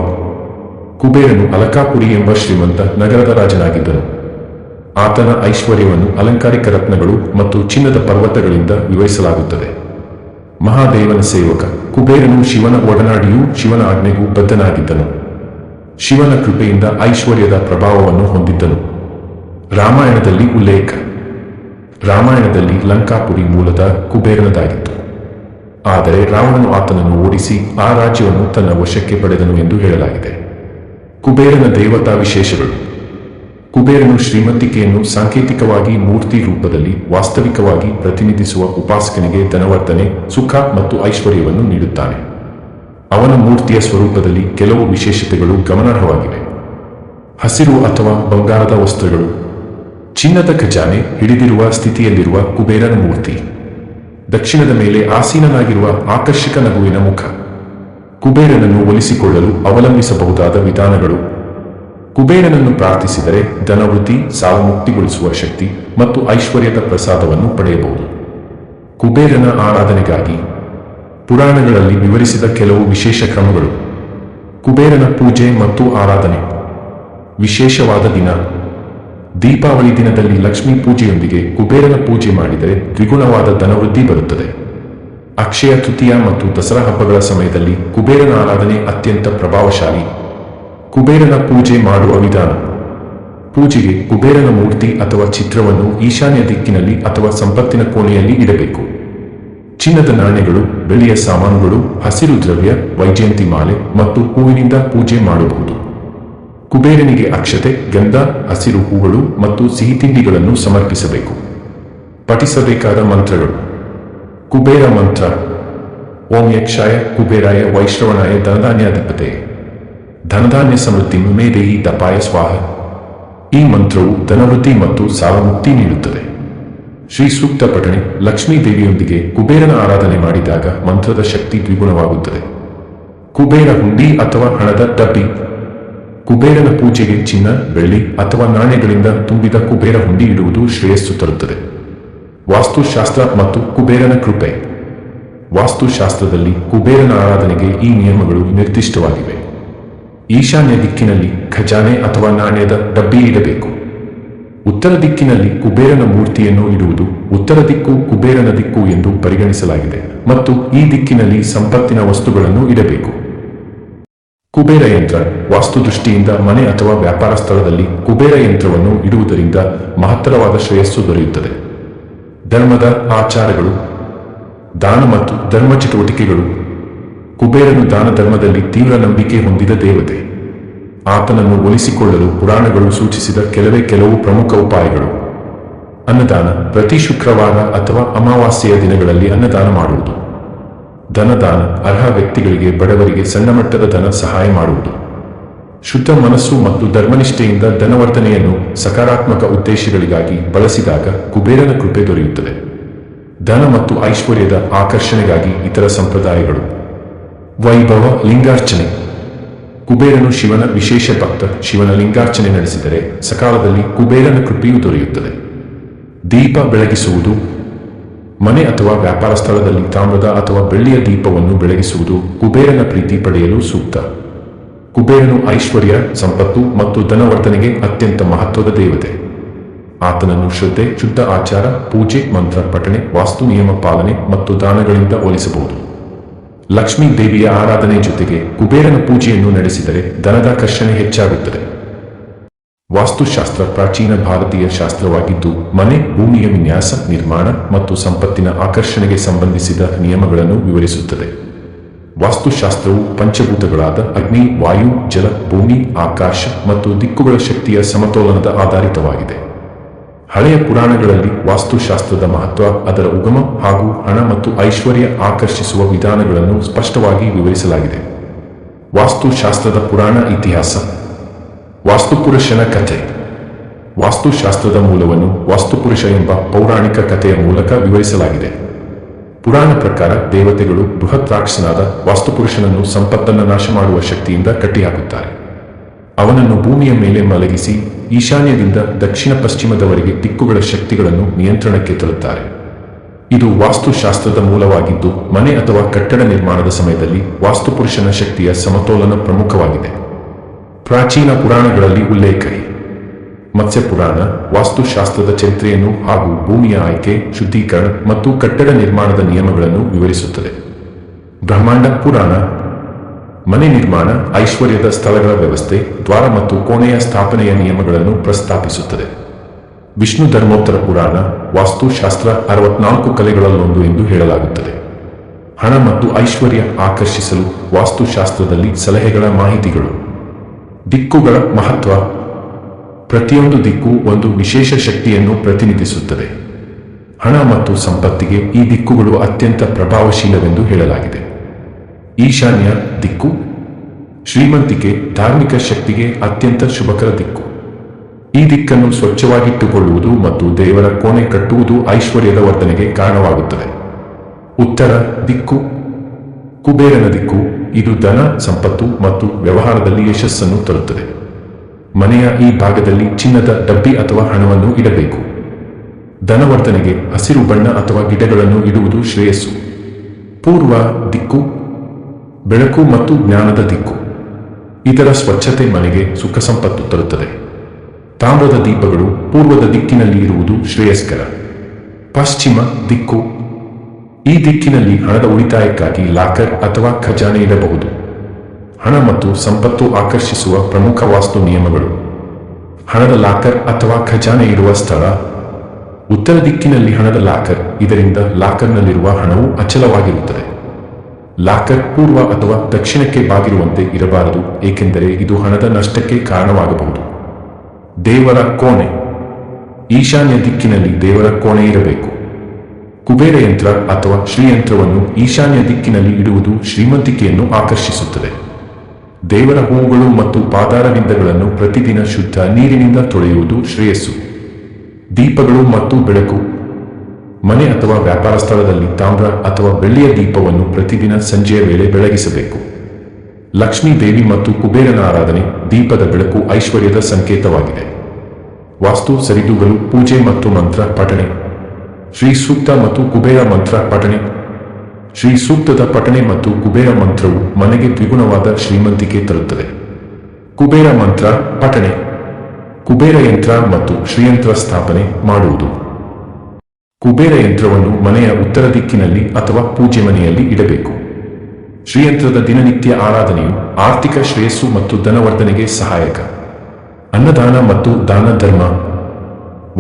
ಕುಬೇರನು ಅಲಕಾಪುರಿ ಎಂಬ ಶ್ರೀಮಂತ ನಗರದ ರಾಜನಾಗಿದ್ದನು. ಆತನ ಐಶ್ವರ್ಯವನ್ನು ಅಲಂಕಾರಿಕ ರತ್ನಗಳು ಮತ್ತು ಚಿನ್ನದ ಪರ್ವತಗಳಿಂದ ವಿವರಿಸಲಾಗುತ್ತದೆ. ಮಹಾದೇವನ ಸೇವಕ. ಕುಬೇರನು ಶಿವನ ಒಡನಾಡಿಯೂ ಶಿವನ ಆಜ್ಞೆಗೂ ಬದ್ಧನಾಗಿದ್ದನು. ಶಿವನ ಕೃಪೆಯಿಂದ ಐಶ್ವರ್ಯದ ಪ್ರಭಾವವನ್ನು ಹೊಂದಿದ್ದನು. ರಾಮಾಯಣದಲ್ಲಿ ಉಲ್ಲೇಖ. ರಾಮಾಯಣದಲ್ಲಿ ಲಂಕಾಪುರಿ ಮೂಲತಃ ಕುಬೇರನದಾಗಿತ್ತು. ಆದರೆ ರಾವಣನು ಆತನನ್ನು ಓಡಿಸಿ ಆ ರಾಜ್ಯವನ್ನು ತನ್ನ ವಶಕ್ಕೆ ಪಡೆದನು ಎಂದು ಹೇಳಲಾಗಿದೆ. ಕುಬೇರನ ದೇವತಾ ವಿಶೇಷಗಳು. ಕುಬೇರನು ಶ್ರೀಮಂತಿಕೆಯನ್ನು ಸಾಂಕೇತಿಕವಾಗಿ ಮೂರ್ತಿ ರೂಪದಲ್ಲಿ ವಾಸ್ತವಿಕವಾಗಿ ಪ್ರತಿನಿಧಿಸುವ ಉಪಾಸಕನಿಗೆ ಧನವರ್ಧನೆ, ಸುಖ ಮತ್ತು ಐಶ್ವರ್ಯವನ್ನು ನೀಡುತ್ತಾನೆ. ಅವನ ಮೂರ್ತಿಯ ಸ್ವರೂಪದಲ್ಲಿ ಕೆಲವು ವಿಶೇಷತೆಗಳು ಗಮನಾರ್ಹವಾಗಿವೆ. ಹಸಿರು ಅಥವಾ ಬಂಗಾರದ ವಸ್ತ್ರಗಳು. ಚಿನ್ನದ ಖಜಾನೆ ಹಿಡಿದಿರುವ ಸ್ಥಿತಿಯಲ್ಲಿರುವ ಕುಬೇರನ ಮೂರ್ತಿ. ದಕ್ಷಿಣದ ಮೇಲೆ ಆಸೀನನಾಗಿರುವ ಆಕರ್ಷಕ ನಗುವಿನ ಮುಖ. ಕುಬೇರನನ್ನು ಒಲಿಸಿಕೊಳ್ಳಲು ಅವಲಂಬಿಸಬಹುದಾದ ವಿಧಾನಗಳು. ಕುಬೇರನನ್ನು ಪ್ರಾರ್ಥಿಸಿದರೆ ಧನವೃದ್ಧಿ, ಸಾಲಮುಕ್ತಿಗೊಳಿಸುವ ಶಕ್ತಿ ಮತ್ತು ಐಶ್ವರ್ಯದ ಪ್ರಸಾದವನ್ನು ಪಡೆಯಬಹುದು. ಕುಬೇರನ ಆರಾಧನೆಗಾಗಿ ಪುರಾಣಗಳಲ್ಲಿ ವಿವರಿಸಿದ ಕೆಲವು ವಿಶೇಷ ಕ್ರಮಗಳು. ಕುಬೇರನ ಪೂಜೆ ಮತ್ತು ಆರಾಧನೆ. ವಿಶೇಷವಾದ ದಿನ. ದೀಪಾವಳಿ ದಿನದಲ್ಲಿ ಲಕ್ಷ್ಮೀ ಪೂಜೆಯೊಂದಿಗೆ ಕುಬೇರನ ಪೂಜೆ ಮಾಡಿದರೆ ದ್ವಿಗುಣವಾದ ಧನವೃದ್ಧಿ ಬರುತ್ತದೆ. ಅಕ್ಷಯ ತೃತೀಯ ಮತ್ತು ದಸರಾ ಹಬ್ಬಗಳ ಸಮಯದಲ್ಲಿ ಕುಬೇರನ ಆರಾಧನೆ ಅತ್ಯಂತ ಪ್ರಭಾವಶಾಲಿ. ಕುಬೇರನ ಪೂಜೆ ಮಾಡುವ ವಿಧಾನ. ಪೂಜೆಗೆ ಕುಬೇರನ ಮೂರ್ತಿ ಅಥವಾ ಚಿತ್ರವನ್ನು ಈಶಾನ್ಯ ದಿಕ್ಕಿನಲ್ಲಿ ಅಥವಾ ಸಂಪತ್ತಿನ ಕೋಣೆಯಲ್ಲಿ ಇಡಬೇಕು. ಚಿನ್ನದ ನಾಣ್ಯಗಳು, ಬೆಳ್ಳಿಯ ಸಾಮಾನುಗಳು, ಹಸಿರು ದ್ರವ್ಯ, ವೈಜಯಂತಿ ಮಾಲೆ ಮತ್ತು ಹೂವಿನಿಂದ ಪೂಜೆ ಮಾಡಬಹುದು. ಕುಬೇರನಿಗೆ ಅಕ್ಷತೆ, ಗಂಧ, ಹಸಿರು ಹೂಗಳು ಮತ್ತು ಸಿಹಿ ತಿಂಡಿಗಳನ್ನು ಸಮರ್ಪಿಸಬೇಕು. ಪಠಿಸಬೇಕಾದ ಮಂತ್ರಗಳು. ಕುಬೇರ ಮಂತ್ರ. ಓಂ ಯಕ್ಷಾಯ ಕುಬೇರಾಯ ವೈಶ್ರವಣಾಯ ಧನಧಾನ್ಯಾಧಿಪತೆ ಧನಧಾನ್ಯ ಸಮೃದ್ಧಿ ಮೇ ದೇಹಿ ದಪಾಯ ಸ್ವಾಹ. ಈ ಮಂತ್ರವು ಧನವೃದ್ಧಿ ಮತ್ತು ಸಾಲಮುಕ್ತಿ ನೀಡುತ್ತದೆ. ಶ್ರೀ ಸೂಕ್ತ ಪಠಣೆ. ಲಕ್ಷ್ಮೀ ದೇವಿಯೊಂದಿಗೆ ಕುಬೇರನ ಆರಾಧನೆ ಮಾಡಿದಾಗ ಮಂತ್ರದ ಶಕ್ತಿ ದ್ವಿಗುಣವಾಗುತ್ತದೆ. ಕುಬೇರ ಹುಂಡಿ ಅಥವಾ ಹಣದ ಡಬ್ಬಿ. ಕುಬೇರನ ಪೂಜೆಗೆ ಚಿನ್ನ, ಬೆಳ್ಳಿ ಅಥವಾ ನಾಣ್ಯಗಳಿಂದ ತುಂಬಿದ ಕುಬೇರ ಹುಂಡಿ ಇಡುವುದು ಶ್ರೇಯಸ್ಸು ತರುತ್ತದೆ. ವಾಸ್ತುಶಾಸ್ತ್ರ ಮತ್ತು ಕುಬೇರನ ಕೃಪೆ. ವಾಸ್ತುಶಾಸ್ತ್ರದಲ್ಲಿ ಕುಬೇರನ ಆರಾಧನೆಗೆ ಈ ನಿಯಮಗಳು ನಿರ್ದಿಷ್ಟವಾಗಿವೆ. ಈಶಾನ್ಯ ದಿಕ್ಕಿನಲ್ಲಿ ಖಜಾನೆ ಅಥವಾ ನಾಣ್ಯದ ಡಬ್ಬಿ ಇಡಬೇಕು. ಉತ್ತರ ದಿಕ್ಕಿನಲ್ಲಿ ಕುಬೇರನ ಮೂರ್ತಿಯನ್ನು ಇಡುವುದು ಉತ್ತರ ದಿಕ್ಕು ಕುಬೇರನ ದಿಕ್ಕು ಎಂದು ಪರಿಗಣಿಸಲಾಗಿದೆ ಮತ್ತು ಈ ದಿಕ್ಕಿನಲ್ಲಿ ಸಂಪತ್ತಿನ ವಸ್ತುಗಳನ್ನು ಇಡಬೇಕು. ಕುಬೇರ ಯಂತ್ರ. ವಾಸ್ತುದೃಷ್ಟಿಯಿಂದ ಮನೆ ಅಥವಾ ವ್ಯಾಪಾರ ಸ್ಥಳದಲ್ಲಿ ಕುಬೇರ ಯಂತ್ರವನ್ನು ಇಡುವುದರಿಂದ ಮಹತ್ತರವಾದ ಶ್ರೇಯಸ್ಸು ದೊರೆಯುತ್ತದೆ. ಧರ್ಮದ ಆಚಾರಗಳು. ದಾನ ಮತ್ತು ಧರ್ಮ ಚಟುವಟಿಕೆಗಳು. ಕುಬೇರನು ದಾನ ಧರ್ಮದಲ್ಲಿ ತೀವ್ರ ನಂಬಿಕೆ ಹೊಂದಿದ ದೇವತೆ. ಆತನನ್ನು ಒಲಿಸಿಕೊಳ್ಳಲು ಪುರಾಣಗಳು ಸೂಚಿಸಿದ ಕೆಲವು ಪ್ರಮುಖ ಉಪಾಯಗಳು. ಅನ್ನದಾನ. ಪ್ರತಿ ಶುಕ್ರವಾರ ಅಥವಾ ಅಮಾವಾಸ್ಯೆಯ ದಿನಗಳಲ್ಲಿ ಅನ್ನದಾನ ಮಾಡುವುದು. ಧನದಾನ. ಅರ್ಹ ವ್ಯಕ್ತಿಗಳಿಗೆ, ಬಡವರಿಗೆ ಸಣ್ಣಮಟ್ಟದ ಧನ ಸಹಾಯ ಮಾಡುವುದು. ಶುದ್ಧ ಮನಸ್ಸು ಮತ್ತು ಧರ್ಮನಿಷ್ಠೆಯಿಂದ ಧನವರ್ಧನೆಯನ್ನು ಸಕಾರಾತ್ಮಕ ಉದ್ದೇಶಗಳಿಗಾಗಿ ಬಳಸಿದಾಗ ಕುಬೇರನ ಕೃಪೆ ದೊರೆಯುತ್ತದೆ. ಧನ ಮತ್ತು ಐಶ್ವರ್ಯದ ಆಕರ್ಷಣೆಗಾಗಿ ಇತರ ಸಂಪ್ರದಾಯಗಳು. ವೈಭವ ಲಿಂಗಾರ್ಚನೆ. ಕುಬೇರನು ಶಿವನ ವಿಶೇಷ ಭಕ್ತ. ಶಿವನ ಲಿಂಗಾರ್ಚನೆ ನಡೆಸಿದರೆ ಸಕಾಲದಲ್ಲಿ ಕುಬೇರನ ಕೃಪೆಯು ದೊರೆಯುತ್ತದೆ. ದೀಪ ಬೆಳಗಿಸುವುದು. ಮನೆ ಅಥವಾ ವ್ಯಾಪಾರ ಸ್ಥಳದಲ್ಲಿ ತಾಮ್ರದ ಅಥವಾ ಬೆಳ್ಳಿಯ ದೀಪವನ್ನು ಬೆಳಗಿಸುವುದು ಕುಬೇರನ ಪ್ರೀತಿ ಪಡೆಯಲು ಸೂಕ್ತ. ಕುಬೇರನು ಐಶ್ವರ್ಯ, ಸಂಪತ್ತು ಮತ್ತು ಧನವರ್ಧನೆಗೆ ಅತ್ಯಂತ ಮಹತ್ವದ ದೇವತೆ. ಆತನನ್ನು ಶ್ರದ್ಧೆ, ಶುದ್ಧ ಆಚಾರ, ಪೂಜೆ, ಮಂತ್ರ ಪಠಣೆ, ವಾಸ್ತು ನಿಯಮ ಪಾಲನೆ ಮತ್ತು ದಾನಗಳಿಂದ ಹೋಲಿಸಬಹುದು. ಲಕ್ಷ್ಮೀ ದೇವಿಯ ಆರಾಧನೆ ಜೊತೆಗೆ ಕುಬೇರನ ಪೂಜೆಯನ್ನು ನಡೆಸಿದರೆ ಧನದಾಕರ್ಷಣೆ ಹೆಚ್ಚಾಗುತ್ತದೆ. ವಾಸ್ತುಶಾಸ್ತ್ರ ಪ್ರಾಚೀನ ಭಾರತೀಯ ಶಾಸ್ತ್ರವಾಗಿದ್ದು ಮನೆ, ಭೂಮಿಯ ವಿನ್ಯಾಸ, ನಿರ್ಮಾಣ ಮತ್ತು ಸಂಪತ್ತಿನ ಆಕರ್ಷಣೆಗೆ ಸಂಬಂಧಿಸಿದ ನಿಯಮಗಳನ್ನು ವಿವರಿಸುತ್ತದೆ. ವಾಸ್ತುಶಾಸ್ತ್ರವು ಪಂಚಭೂತಗಳಾದ ಅಗ್ನಿ, ವಾಯು, ಜಲ, ಭೂಮಿ, ಆಕಾಶ ಮತ್ತು ದಿಕ್ಕುಗಳ ಶಕ್ತಿಯ ಸಮತೋಲನದ ಆಧಾರಿತವಾಗಿದೆ. ಹಳೆಯ ಪುರಾಣಗಳಲ್ಲಿ ವಾಸ್ತುಶಾಸ್ತ್ರದ ಮಹತ್ವ, ಅದರ ಉಗಮ ಹಾಗೂ ಹಣ ಮತ್ತು ಐಶ್ವರ್ಯ ಆಕರ್ಷಿಸುವ ವಿಧಾನಗಳನ್ನು ಸ್ಪಷ್ಟವಾಗಿ ವಿವರಿಸಲಾಗಿದೆ. ವಾಸ್ತುಶಾಸ್ತ್ರದ ಪುರಾಣ ಇತಿಹಾಸ. ವಾಸ್ತುಪುರುಷನ ಕಥೆ. ವಾಸ್ತುಶಾಸ್ತ್ರದ ಮೂಲವನ್ನು ವಾಸ್ತುಪುರುಷ ಎಂಬ ಪೌರಾಣಿಕ ಕಥೆಯ ಮೂಲಕ ವಿವರಿಸಲಾಗಿದೆ. ಪುರಾಣ ಪ್ರಕಾರ ದೇವತೆಗಳು ಬೃಹತ್ ರಾಕ್ಷಸನಾದ ವಾಸ್ತುಪುರುಷನನ್ನು ಸಂಪತ್ತನ್ನು ನಾಶ ಮಾಡುವ ಶಕ್ತಿಯಿಂದ ಕಟ್ಟಿಹಾಕುತ್ತಾರೆ. ಅವನನ್ನು ಭೂಮಿಯ ಮೇಲೆ ಮಲಗಿಸಿ ಈಶಾನ್ಯದಿಂದ ದಕ್ಷಿಣ ಪಶ್ಚಿಮದವರೆಗೆ ದಿಕ್ಕುಗಳ ಶಕ್ತಿಗಳನ್ನು ನಿಯಂತ್ರಣಕ್ಕೆ ತರುತ್ತಾರೆ. ಇದು ವಾಸ್ತುಶಾಸ್ತ್ರದ ಮೂಲವಾಗಿದ್ದು ಮನೆ ಅಥವಾ ಕಟ್ಟಡ ನಿರ್ಮಾಣದ ಸಮಯದಲ್ಲಿ ವಾಸ್ತುಪುರುಷನ ಶಕ್ತಿಯ ಸಮತೋಲನ ಪ್ರಮುಖವಾಗಿದೆ. ಪ್ರಾಚೀನ ಪುರಾಣಗಳಲ್ಲಿ ಉಲ್ಲೇಖ. ಮತ್ಸ್ಯ ಪುರಾಣ ವಾಸ್ತುಶಾಸ್ತ್ರದ ಚರಿತ್ರೆಯನ್ನು ಹಾಗೂ ಭೂಮಿಯ ಆಯ್ಕೆ, ಶುದ್ಧೀಕರಣ ಮತ್ತು ಕಟ್ಟಡ ನಿರ್ಮಾಣದ ನಿಯಮಗಳನ್ನು ವಿವರಿಸುತ್ತದೆ. ಬ್ರಹ್ಮಾಂಡ ಪುರಾಣ ಮನೆ ನಿರ್ಮಾಣ, ಐಶ್ವರ್ಯದ ಸ್ಥಳಗಳ ವ್ಯವಸ್ಥೆ, ದ್ವಾರ ಮತ್ತು ಕೋಣೆಯ ಸ್ಥಾಪನೆಯ ನಿಯಮಗಳನ್ನು ಪ್ರಸ್ತಾಪಿಸುತ್ತದೆ. ವಿಷ್ಣು ಧರ್ಮೋತ್ತರ ಪುರಾಣ ವಾಸ್ತುಶಾಸ್ತ್ರ 64 ಕಲೆಗಳಲ್ಲೊಂದು ಎಂದು ಹೇಳಲಾಗುತ್ತದೆ. ಹಣ ಮತ್ತು ಐಶ್ವರ್ಯ ಆಕರ್ಷಿಸಲು ವಾಸ್ತುಶಾಸ್ತ್ರದಲ್ಲಿ ಸಲಹೆಗಳ ಮಾಹಿತಿಗಳು. ದಿಕ್ಕುಗಳ ಮಹತ್ವ. ಪ್ರತಿಯೊಂದು ದಿಕ್ಕು ಒಂದು ವಿಶೇಷ ಶಕ್ತಿಯನ್ನು ಪ್ರತಿನಿಧಿಸುತ್ತದೆ. ಹಣ ಮತ್ತು ಸಂಪತ್ತಿಗೆ ಈ ದಿಕ್ಕುಗಳು ಅತ್ಯಂತ ಪ್ರಭಾವಶೀಲವೆಂದು ಹೇಳಲಾಗಿದೆ. ಈಶಾನ್ಯ ದಿಕ್ಕು ಶ್ರೀಮಂತಿಕೆ, ಧಾರ್ಮಿಕ ಶಕ್ತಿಗೆ ಅತ್ಯಂತ ಶುಭಕರ ದಿಕ್ಕು. ಈ ದಿಕ್ಕನ್ನು ಸ್ವಚ್ಛವಾಗಿಟ್ಟುಕೊಳ್ಳುವುದು ಮತ್ತು ದೇವರ ಕೋಣೆ ಕಟ್ಟುವುದು ಐಶ್ವರ್ಯದ ವರ್ಧನೆಗೆ ಕಾರಣವಾಗುತ್ತದೆ. ಉತ್ತರ ದಿಕ್ಕು ಕುಬೇರನ ದಿಕ್ಕು. ಇದು ಧನ, ಸಂಪತ್ತು ಮತ್ತು ವ್ಯವಹಾರದಲ್ಲಿ ಯಶಸ್ಸನ್ನು ತರುತ್ತದೆ. ಮನೆಯ ಈ ಭಾಗದಲ್ಲಿ ಚಿನ್ನದ ಡಬ್ಬಿ ಅಥವಾ ಹಣವನ್ನು ಇಡಬೇಕು. ಧನವರ್ಧನೆಗೆ ಹಸಿರು ಬಣ್ಣ ಅಥವಾ ಗಿಡಗಳನ್ನು ಇಡುವುದು ಶ್ರೇಯಸ್ಸು. ಪೂರ್ವ ದಿಕ್ಕು ಬೆಳಕು ಮತ್ತು ಜ್ಞಾನದ ದಿಕ್ಕು. ಇದರ ಸ್ವಚ್ಛತೆ ಮನೆಗೆ ಸುಖ ಸಂಪತ್ತು ತರುತ್ತದೆ. ತಾಮ್ರದ ದೀಪಗಳು ಪೂರ್ವದ ದಿಕ್ಕಿನಲ್ಲಿ ಇರುವುದು ಶ್ರೇಯಸ್ಕರ. ಪಶ್ಚಿಮ ದಿಕ್ಕು ಈ ದಿಕ್ಕಿನಲ್ಲಿ ಹಣದ ಉಳಿತಾಯಕ್ಕಾಗಿ ಲಾಕರ್ ಅಥವಾ ಖಜಾನೆ ಇಡಬಹುದು. ಹಣ ಮತ್ತು ಸಂಪತ್ತು ಆಕರ್ಷಿಸುವ ಪ್ರಮುಖ ವಾಸ್ತು ನಿಯಮಗಳು. ಹಣದ ಲಾಕರ್ ಅಥವಾ ಖಜಾನೆ ಇಡುವ ಸ್ಥಳ. ಉತ್ತರ ದಿಕ್ಕಿನಲ್ಲಿ ಹಣದ ಲಾಕರ್. ಇದರಿಂದ ಲಾಕರ್ನಲ್ಲಿರುವ ಹಣವು ಅಚಲವಾಗಿರುತ್ತದೆ. ಲಾಕರ್ ಪೂರ್ವ ಅಥವಾ ದಕ್ಷಿಣಕ್ಕೆ ಬಾಗಿರುವಂತೆ ಇರಬಾರದು, ಏಕೆಂದರೆ ಇದು ಹಣದ ನಷ್ಟಕ್ಕೆ ಕಾರಣವಾಗಬಹುದು. ದೇವರ ಕೋಣೆ ಈಶಾನ್ಯ ದಿಕ್ಕಿನಲ್ಲಿ ದೇವರ ಕೋಣೆ ಇರಬೇಕು. ಕುಬೇರ ಯಂತ್ರ ಅಥವಾ ಶ್ರೀಯಂತ್ರವನ್ನು ಈಶಾನ್ಯ ದಿಕ್ಕಿನಲ್ಲಿ ಇಡುವುದು ಶ್ರೀಮಂತಿಕೆಯನ್ನು ಆಕರ್ಷಿಸುತ್ತದೆ. ದೇವರ ಹೂವುಗಳು ಮತ್ತು ಪಾದಾರವಿಂದಗಳನ್ನು ಪ್ರತಿದಿನ ಶುದ್ಧ ನೀರಿನಿಂದ ತೊಳೆಯುವುದು ಶ್ರೇಯಸ್ಸು. ದೀಪಗಳು ಮತ್ತು ಬೆಳಕು. ಮನೆ ಅಥವಾ ವ್ಯಾಪಾರ ಸ್ಥಳದಲ್ಲಿ ತಾಮ್ರ ಅಥವಾ ಬೆಳ್ಳಿಯ ದೀಪವನ್ನು ಪ್ರತಿದಿನ ಸಂಜೆಯ ವೇಳೆ ಬೆಳಗಿಸಬೇಕು. ಲಕ್ಷ್ಮೀ ದೇವಿ ಮತ್ತು ಕುಬೇರನ ಆರಾಧನೆ. ದೀಪದ ಬೆಳಕು ಐಶ್ವರ್ಯದ ಸಂಕೇತವಾಗಿದೆ. ವಾಸ್ತು ಸರಿದೂಗಲು ಪೂಜೆ ಮತ್ತು ಮಂತ್ರ ಪಠಣೆ. ಶ್ರೀ ಸೂಕ್ತ ಮತ್ತು ಕುಬೇರ ಮಂತ್ರ ಪಠಣೆ. ಶ್ರೀ ಸೂಕ್ತದ ಪಠಣೆ ಮತ್ತು ಕುಬೇರ ಮಂತ್ರವು ಮನೆಗೆ ದ್ವಿಗುಣವಾದ ಶ್ರೀಮಂತಿಕೆ ತರುತ್ತದೆ. ಕುಬೇರ ಮಂತ್ರ ಪಠಣೆ. ಕುಬೇರ ಯಂತ್ರ ಮತ್ತು ಶ್ರೀಯಂತ್ರ ಸ್ಥಾಪನೆ ಮಾಡುವುದು. ಕುಬೇರ ಯಂತ್ರವನ್ನು ಮನೆಯ ಉತ್ತರ ದಿಕ್ಕಿನಲ್ಲಿ ಅಥವಾ ಪೂಜೆ ಮನೆಯಲ್ಲಿ ಇಡಬೇಕು. ಶ್ರೀಯಂತ್ರದ ದಿನನಿತ್ಯ ಆರಾಧನೆಯು ಆರ್ಥಿಕ ಶ್ರೇಯಸ್ಸು ಮತ್ತು ಧನವರ್ಧನೆಗೆ ಸಹಾಯಕ. ಅನ್ನದಾನ ಮತ್ತು ದಾನ ಧರ್ಮ.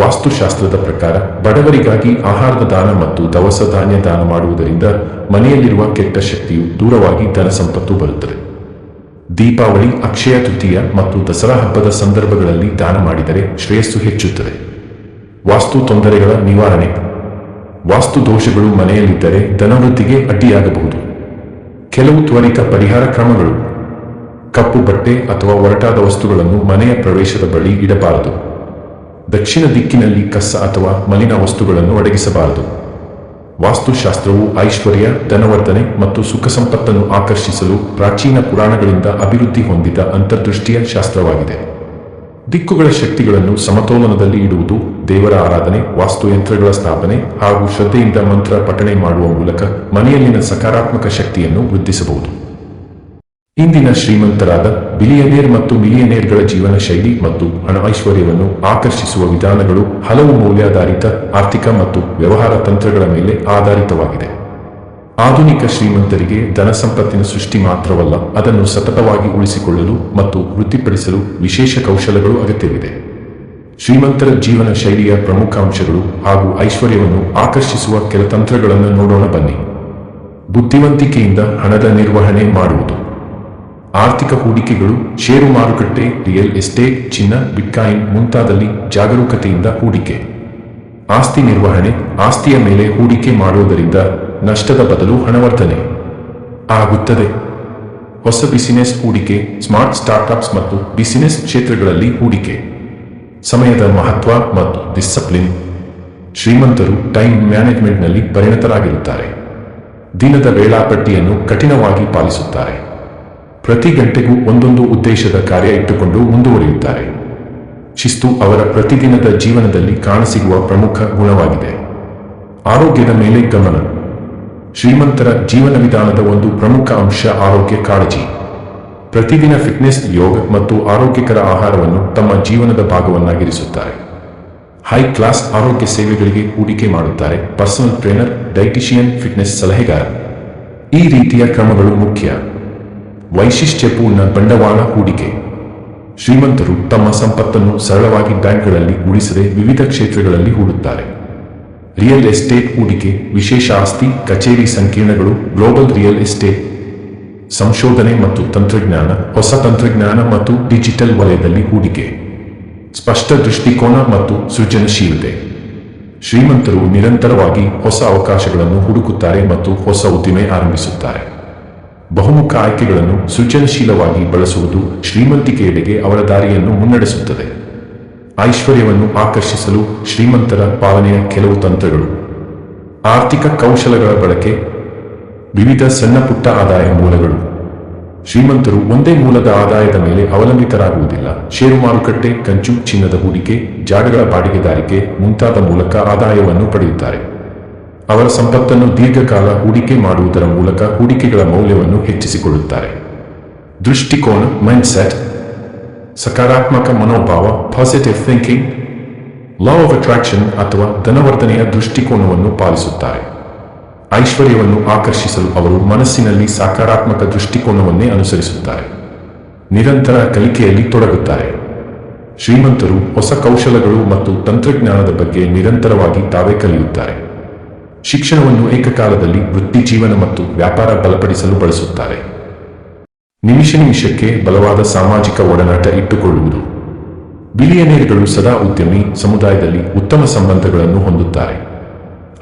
ವಾಸ್ತುಶಾಸ್ತ್ರದ ಪ್ರಕಾರ ಬಡವರಿಗಾಗಿ ಆಹಾರದ ದಾನ ಮತ್ತು ದವಸ ಧಾನ್ಯ ದಾನ ಮಾಡುವುದರಿಂದ ಮನೆಯಲ್ಲಿರುವ ಕೆಟ್ಟ ಶಕ್ತಿಯು ದೂರವಾಗಿ ಧನ ಸಂಪತ್ತು ಬರುತ್ತದೆ. ದೀಪಾವಳಿ, ಅಕ್ಷಯ ತೃತೀಯ ಮತ್ತು ದಸರಾ ಹಬ್ಬದ ಸಂದರ್ಭಗಳಲ್ಲಿ ದಾನ ಮಾಡಿದರೆ ಶ್ರೇಯಸ್ಸು ಹೆಚ್ಚುತ್ತದೆ. ವಾಸ್ತು ತೊಂದರೆಗಳ ನಿವಾರಣೆ. ವಾಸ್ತು ದೋಷಗಳು ಮನೆಯಲ್ಲಿದ್ದರೆ ಧನವೃದ್ಧಿಗೆ ಅಡ್ಡಿಯಾಗಬಹುದು. ಕೆಲವು ತ್ವರಿತ ಪರಿಹಾರ ಕ್ರಮಗಳು. ಕಪ್ಪು ಬಟ್ಟೆ ಅಥವಾ ಒರಟಾದ ವಸ್ತುಗಳನ್ನು ಮನೆಯ ಪ್ರವೇಶದ ಬಳಿ ಇಡಬಾರದು. ದಕ್ಷಿಣ ದಿಕ್ಕಿನಲ್ಲಿ ಕಸ ಅಥವಾ ಮಲಿನ ವಸ್ತುಗಳನ್ನು ಅಡಗಿಸಬಾರದು. ವಾಸ್ತುಶಾಸ್ತ್ರವು ಐಶ್ವರ್ಯ, ಧನವರ್ಧನೆ ಮತ್ತು ಸುಖ ಸಂಪತ್ತನ್ನು ಆಕರ್ಷಿಸಲು ಪ್ರಾಚೀನ ಪುರಾಣಗಳಿಂದ ಅಭಿವೃದ್ಧಿ ಹೊಂದಿದ ಅಂತರ್ದೃಷ್ಟಿಯ ಶಾಸ್ತ್ರವಾಗಿದೆ. ದಿಕ್ಕುಗಳ ಶಕ್ತಿಗಳನ್ನು ಸಮತೋಲನದಲ್ಲಿ ಇಡುವುದು, ದೇವರ ಆರಾಧನೆ, ವಾಸ್ತುಯಂತ್ರಗಳ ಸ್ಥಾಪನೆ ಹಾಗೂ ಶ್ರದ್ಧೆಯಿಂದ ಮಂತ್ರ ಪಠಣೆ ಮಾಡುವ ಮೂಲಕ ಮನೆಯಲ್ಲಿನ ಸಕಾರಾತ್ಮಕ ಶಕ್ತಿಯನ್ನು ವೃದ್ಧಿಸಬಹುದು. ಇಂದಿನ ಶ್ರೀಮಂತರಾದ ಬಿಲಿಯನೇರ್ ಮತ್ತು ಮಿಲಿಯನೇರ್ಗಳ ಜೀವನ ಶೈಲಿ ಮತ್ತು ಹಣ ಐಶ್ವರ್ಯವನ್ನು ಆಕರ್ಷಿಸುವ ವಿಧಾನಗಳು ಹಲವು ಮೌಲ್ಯಾಧಾರಿತ ಆರ್ಥಿಕ ಮತ್ತು ವ್ಯವಹಾರ ತಂತ್ರಗಳ ಮೇಲೆ ಆಧಾರಿತವಾಗಿದೆ. ಆಧುನಿಕ ಶ್ರೀಮಂತರಿಗೆ ಧನ ಸಂಪತ್ತಿನ ಸೃಷ್ಟಿ ಮಾತ್ರವಲ್ಲ, ಅದನ್ನು ಸತತವಾಗಿ ಉಳಿಸಿಕೊಳ್ಳಲು ಮತ್ತು ವೃದ್ಧಿಪಡಿಸಲು ವಿಶೇಷ ಕೌಶಲಗಳು ಅಗತ್ಯವಿದೆ. ಶ್ರೀಮಂತರ ಜೀವನ ಶೈಲಿಯ ಪ್ರಮುಖ ಅಂಶಗಳು ಹಾಗೂ ಐಶ್ವರ್ಯವನ್ನು ಆಕರ್ಷಿಸುವ ಕೆಲ ತಂತ್ರಗಳನ್ನು ನೋಡೋಣ ಬನ್ನಿ. ಬುದ್ಧಿವಂತಿಕೆಯಿಂದ ಹಣದ ನಿರ್ವಹಣೆ ಮಾಡುವುದು. ಆರ್ಥಿಕ ಹೂಡಿಕೆಗಳು, ಷೇರು ಮಾರುಕಟ್ಟೆ, ರಿಯಲ್ ಎಸ್ಟೇಟ್, ಚಿನ್ನ, ಬಿಟ್ಕಾಯಿನ್ ಮುಂತಾದಲ್ಲಿ ಜಾಗರೂಕತೆಯಿಂದ ಹೂಡಿಕೆ. ಆಸ್ತಿ ನಿರ್ವಹಣೆ. ಆಸ್ತಿಯ ಮೇಲೆ ಹೂಡಿಕೆ ಮಾಡುವುದರಿಂದ ನಷ್ಟದ ಬದಲು ಹಣವರ್ಧನೆ ಆಗುತ್ತದೆ. ಹೊಸ ಬಿಸಿನೆಸ್ ಹೂಡಿಕೆ, ಸ್ಮಾರ್ಟ್ ಸ್ಟಾರ್ಟ್ಅಪ್ಸ್ ಮತ್ತು ಬಿಸಿನೆಸ್ ಕ್ಷೇತ್ರಗಳಲ್ಲಿ ಹೂಡಿಕೆ. ಸಮಯದ ಮಹತ್ವ ಮತ್ತು ಡಿಸಿಪ್ಲಿನ್. ಶ್ರೀಮಂತರು ಟೈಮ್ ಮ್ಯಾನೇಜ್ಮೆಂಟ್ನಲ್ಲಿ ಪರಿಣತರಾಗಿರುತ್ತಾರೆ. ದಿನದ ವೇಳಾಪಟ್ಟಿಯನ್ನು ಕಠಿಣವಾಗಿ ಪಾಲಿಸುತ್ತಾರೆ. ಪ್ರತಿ ಗಂಟೆಗೂ ಒಂದೊಂದು ಉದ್ದೇಶದ ಕಾರ್ಯ ಇಟ್ಟುಕೊಂಡು ಮುಂದುವರಿಯುತ್ತಾರೆ. ಶಿಸ್ತು ಅವರ ಪ್ರತಿದಿನದ ಜೀವನದಲ್ಲಿ ಕಾಣಸಿಗುವ ಪ್ರಮುಖ ಗುಣವಾಗಿದೆ. ಆರೋಗ್ಯದ ಮೇಲೆ ಗಮನ. ಶ್ರೀಮಂತರ ಜೀವನ ವಿಧಾನದ ಒಂದು ಪ್ರಮುಖ ಅಂಶ ಆರೋಗ್ಯ ಕಾಳಜಿ. ಪ್ರತಿದಿನ ಫಿಟ್ನೆಸ್, ಯೋಗ ಮತ್ತು ಆರೋಗ್ಯಕರ ಆಹಾರವನ್ನು ತಮ್ಮ ಜೀವನದ ಭಾಗವನ್ನಾಗಿರಿಸುತ್ತಾರೆ. ಹೈ ಕ್ಲಾಸ್ ಆರೋಗ್ಯ ಸೇವೆಗಳಿಗೆ ಹೂಡಿಕೆ ಮಾಡುತ್ತಾರೆ. ಪರ್ಸನಲ್ ಟ್ರೇನರ್, ಡೈಟಿಷಿಯನ್, ಫಿಟ್ನೆಸ್ ಸಲಹೆಗಾರ. ಈ ರೀತಿಯ ಕ್ರಮಗಳು ಮುಖ್ಯ. ವೈಶಿಷ್ಟ್ಯಪೂರ್ಣ ಬಂಡವಾಳ ಹೂಡಿಕೆ. ಶ್ರೀಮಂತರು ತಮ್ಮ ಸಂಪತ್ತನ್ನು ಸರಳವಾಗಿ ಬ್ಯಾಂಕ್ಗಳಲ್ಲಿ ಉಳಿಸದೆ ವಿವಿಧ ಕ್ಷೇತ್ರಗಳಲ್ಲಿ ಹೂಡುತ್ತಾರೆ. ರಿಯಲ್ ಎಸ್ಟೇಟ್ ಹೂಡಿಕೆ, ವಿಶೇಷ ಆಸ್ತಿ, ಕಚೇರಿ ಸಂಕೀರ್ಣಗಳು, ಗ್ಲೋಬಲ್ ರಿಯಲ್ ಎಸ್ಟೇಟ್. ಸಂಶೋಧನೆ ಮತ್ತು ತಂತ್ರಜ್ಞಾನ, ಹೊಸ ತಂತ್ರಜ್ಞಾನ ಮತ್ತು ಡಿಜಿಟಲ್ ವಲಯದಲ್ಲಿ ಹೂಡಿಕೆ. ಸ್ಪಷ್ಟ ದೃಷ್ಟಿಕೋನ ಮತ್ತು ಸೃಜನಶೀಲತೆ. ಶ್ರೀಮಂತರು ನಿರಂತರವಾಗಿ ಹೊಸ ಅವಕಾಶಗಳನ್ನು ಹುಡುಕುತ್ತಾರೆ ಮತ್ತು ಹೊಸ ಉದ್ದಿಮೆ ಆರಂಭಿಸುತ್ತಾರೆ. ಬಹುಮುಖ ಆಯ್ಕೆಗಳನ್ನು ಸೃಜನಶೀಲವಾಗಿ ಬಳಸುವುದು ಶ್ರೀಮಂತಿಕೆಯೆಡೆಗೆ ಅವರ ದಾರಿಯನ್ನು ಮುನ್ನಡೆಸುತ್ತದೆ. ಐಶ್ವರ್ಯವನ್ನು ಆಕರ್ಷಿಸಲು ಶ್ರೀಮಂತರ ಪಾಲನೆಯ ಕೆಲವು ತಂತ್ರಗಳು. ಆರ್ಥಿಕ ಕೌಶಲಗಳ ಬಳಕೆ. ವಿವಿಧ ಸಣ್ಣ ಪುಟ್ಟ ಆದಾಯ ಮೂಲಗಳು. ಶ್ರೀಮಂತರು ಒಂದೇ ಮೂಲದ ಆದಾಯದ ಮೇಲೆ ಅವಲಂಬಿತರಾಗುವುದಿಲ್ಲ. ಷೇರು ಮಾರುಕಟ್ಟೆ, ಕಂಚು ಚಿನ್ನದ ಹೂಡಿಕೆ, ಜಾಗಗಳ ಬಾಡಿಗೆದಾರಿಕೆ ಮುಂತಾದ ಮೂಲಕ ಆದಾಯವನ್ನು ಪಡೆಯುತ್ತಾರೆ. ಅವರ ಸಂಪತ್ತನ್ನು ದೀರ್ಘಕಾಲ ಹೂಡಿಕೆ ಮಾಡುವುದರ ಮೂಲಕ ಹೂಡಿಕೆಗಳ ಮೌಲ್ಯವನ್ನು ಹೆಚ್ಚಿಸಿಕೊಳ್ಳುತ್ತಾರೆ. ದೃಷ್ಟಿಕೋನ, ಮೈಂಡ್ಸೆಟ್. ಸಕಾರಾತ್ಮಕ ಮನೋಭಾವ, positive thinking. Law of attraction ಅಥವಾ ಧನವರ್ಧನೆಯ ದೃಷ್ಟಿಕೋನವನ್ನು ಪಾಲಿಸುತ್ತಾರೆ. ಐಶ್ವರ್ಯವನ್ನು ಆಕರ್ಷಿಸಲು ಅವರು ಮನಸ್ಸಿನಲ್ಲಿ ಸಕಾರಾತ್ಮಕ ದೃಷ್ಟಿಕೋನವನ್ನೇ ಅನುಸರಿಸುತ್ತಾರೆ. ನಿರಂತರ ಕಲಿಕೆಯಲ್ಲಿ ತೊಡಗುತ್ತಾರೆ. ಶ್ರೀಮಂತರು ಹೊಸ ಕೌಶಲಗಳು ಮತ್ತು ತಂತ್ರಜ್ಞಾನದ ಬಗ್ಗೆ ನಿರಂತರವಾಗಿ ತಾವೇ ಕಲಿಯುತ್ತಾರೆ. ಶಿಕ್ಷಣವನ್ನು ಏಕಕಾಲದಲ್ಲಿ ವೃತ್ತಿ ಜೀವನ ಮತ್ತು ವ್ಯಾಪಾರ ಬಲಪಡಿಸಲು ಬಳಸುತ್ತಾರೆ. ನಿಮಿಷಕ್ಕೆ ಬಲವಾದ ಸಾಮಾಜಿಕ ಒಡನಾಟ ಇಟ್ಟುಕೊಳ್ಳುವುದು. ಬಿಲಿಯನೇರ್ಗಳು ಸದಾ ಉದ್ಯಮಿ ಸಮುದಾಯದಲ್ಲಿ ಉತ್ತಮ ಸಂಬಂಧಗಳನ್ನು ಹೊಂದುತ್ತಾರೆ.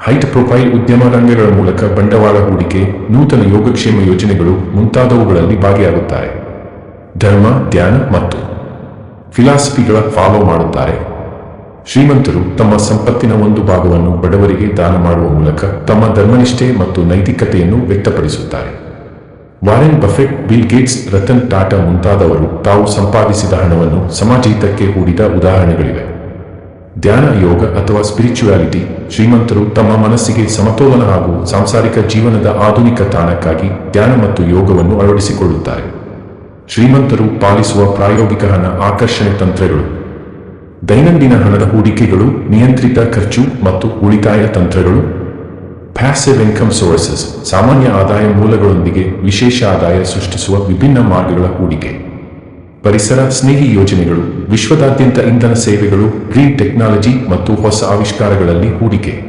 ಹೈಟ್ ಪ್ರೊಫೈಲ್ ಉದ್ಯಮ ರಂಗಗಳ ಮೂಲಕ ಬಂಡವಾಳ ಹೂಡಿಕೆ, ನೂತನ ಯೋಗಕ್ಷೇಮ ಯೋಜನೆಗಳು ಮುಂತಾದವುಗಳಲ್ಲಿ ಭಾಗಿಯಾಗುತ್ತಾರೆ. ಧರ್ಮ, ಧ್ಯಾನ ಮತ್ತು ಫಿಲಾಸಫಿಗಳ ಫಾಲೋ ಮಾಡುತ್ತಾರೆ. ಶ್ರೀಮಂತರು ತಮ್ಮ ಸಂಪತ್ತಿನ ಒಂದು ಭಾಗವನ್ನು ಬಡವರಿಗೆ ದಾನ ಮಾಡುವ ಮೂಲಕ ತಮ್ಮ ಧರ್ಮನಿಷ್ಠೆ ಮತ್ತು ನೈತಿಕತೆಯನ್ನು ವ್ಯಕ್ತಪಡಿಸುತ್ತಾರೆ. Warren Buffett, bill Gates, Ratan Tata ಮುಂತಾದವರು ತಾವು ಸಂಪಾದಿಸಿದ ಹಣವನ್ನು ಸಮಾಜಹಿತಕ್ಕೆ ಹೂಡಿದ ಉದಾಹರಣೆಗಳಿವೆ. ಧ್ಯಾನ, ಯೋಗ ಅಥವಾ ಸ್ಪಿರಿಚುಯಾಲಿಟಿ. ಶ್ರೀಮಂತರು ತಮ್ಮ ಮನಸ್ಸಿಗೆ ಸಮತೋಲನ ಹಾಗೂ ಸಾಂಸಾರಿಕ ಜೀವನದ ಆಧುನಿಕ ತಾಣಕ್ಕಾಗಿ ಧ್ಯಾನ ಮತ್ತು ಯೋಗವನ್ನು ಅಳವಡಿಸಿಕೊಳ್ಳುತ್ತಾರೆ. ಶ್ರೀಮಂತರು ಪಾಲಿಸುವ ಪ್ರಾಯೋಗಿಕ ಹಣ ಆಕರ್ಷಣೆ ತಂತ್ರಗಳು. ದೈನಂದಿನ ಹಣದ ಹೂಡಿಕೆಗಳು, ನಿಯಂತ್ರಿತ ಖರ್ಚು ಮತ್ತು ಉಳಿತಾಯ ತಂತ್ರಗಳು. ಪ್ಯಾಸಿವ್ ಇನ್ಕಮ್ ಸೋರ್ಸಸ್, ಸಾಮಾನ್ಯ ಆದಾಯ ಮೂಲಗಳೊಂದಿಗೆ ವಿಶೇಷ ಆದಾಯ ಸೃಷ್ಟಿಸುವ ವಿಭಿನ್ನ ಮಾರ್ಗಗಳ ಹೂಡಿಕೆ. ಪರಿಸರ ಸ್ನೇಹಿ ಯೋಜನೆಗಳು, ವಿಶ್ವದಾದ್ಯಂತ ಇಂಧನ ಸೇವೆಗಳು, ಗ್ರೀನ್ ಟೆಕ್ನಾಲಜಿ ಮತ್ತು ಹೊಸ ಆವಿಷ್ಕಾರಗಳಲ್ಲಿ ಹೂಡಿಕೆ.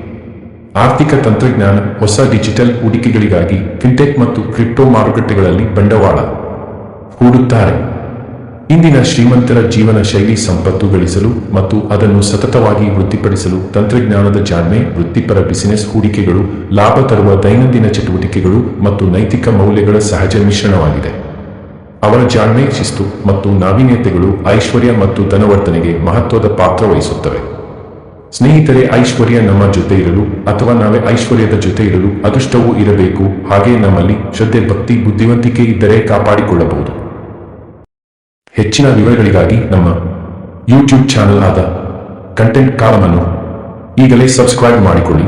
ಆರ್ಥಿಕ ತಂತ್ರಜ್ಞಾನ, ಹೊಸ ಡಿಜಿಟಲ್ ಹೂಡಿಕೆಗಳಿಗಾಗಿ ಫಿನ್ಟೆಕ್ ಮತ್ತು ಕ್ರಿಪ್ಟೋ ಮಾರುಕಟ್ಟೆಗಳಲ್ಲಿ ಬಂಡವಾಳ ಹೂಡುತ್ತಾರೆ. ಇಂದಿನ ಶ್ರೀಮಂತರ ಜೀವನ ಶೈಲಿ ಸಂಪತ್ತು ಗಳಿಸಲು ಮತ್ತು ಅದನ್ನು ಸತತವಾಗಿ ವೃದ್ಧಿಪಡಿಸಲು ತಂತ್ರಜ್ಞಾನದ ಜಾಣ್ಮೆ, ವೃತ್ತಿಪರ ಬಿಸಿನೆಸ್ ಹೂಡಿಕೆಗಳು, ಲಾಭ ತರುವ ದೈನಂದಿನ ಚಟುವಟಿಕೆಗಳು ಮತ್ತು ನೈತಿಕ ಮೌಲ್ಯಗಳ ಸಹಜ ಮಿಶ್ರಣವಾಗಿದೆ. ಅವರ ಜಾಣ್ಮೆ, ಶಿಸ್ತು ಮತ್ತು ನಾವೀನ್ಯತೆಗಳು ಐಶ್ವರ್ಯ ಮತ್ತು ಧನವರ್ಧನೆಗೆ ಮಹತ್ವದ ಪಾತ್ರ ವಹಿಸುತ್ತವೆ. ಸ್ನೇಹಿತರೆ, ಐಶ್ವರ್ಯ ನಮ್ಮ ಜೊತೆ ಇರಲು ಅಥವಾ ನಾವೇ ಐಶ್ವರ್ಯದ ಜೊತೆ ಇರಲು ಅದೃಷ್ಟವೂ ಇರಬೇಕು. ಹಾಗೆ ನಮ್ಮಲ್ಲಿ ಶ್ರದ್ಧೆ, ಭಕ್ತಿ, ಬುದ್ಧಿವಂತಿಕೆ ಇದ್ದರೆ ಕಾಪಾಡಿಕೊಳ್ಳಬಹುದು. ಹೆಚ್ಚಿನ ವಿವರಗಳಿಗಾಗಿ ನಮ್ಮ ಯೂಟ್ಯೂಬ್ ಚಾನಲ್ ಆದ ಕಂಟೆಂಟ್ ಕಾಲಮನ್ನು ಈಗಲೇ ಸಬ್ಸ್ಕ್ರೈಬ್ ಮಾಡಿಕೊಳ್ಳಿ.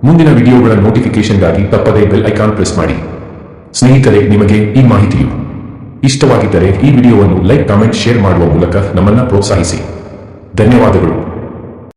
ಮುಂದಿನ ವಿಡಿಯೋಗಳ ನೋಟಿಫಿಕೇಶನ್ಗಾಗಿ ತಪ್ಪದೇ ಬೆಲ್ ಐಕಾನ್ ಪ್ರೆಸ್ ಮಾಡಿ. ಸ್ನೇಹಿತರೆ, ನಿಮಗೆ ಈ ಮಾಹಿತಿಯು ಇಷ್ಟವಾಗಿದ್ದರೆ ಈ ವಿಡಿಯೋವನ್ನು ಲೈಕ್, ಕಾಮೆಂಟ್, ಶೇರ್ ಮಾಡುವ ಮೂಲಕ ನಮ್ಮನ್ನು ಪ್ರೋತ್ಸಾಹಿಸಿ. ಧನ್ಯವಾದಗಳು.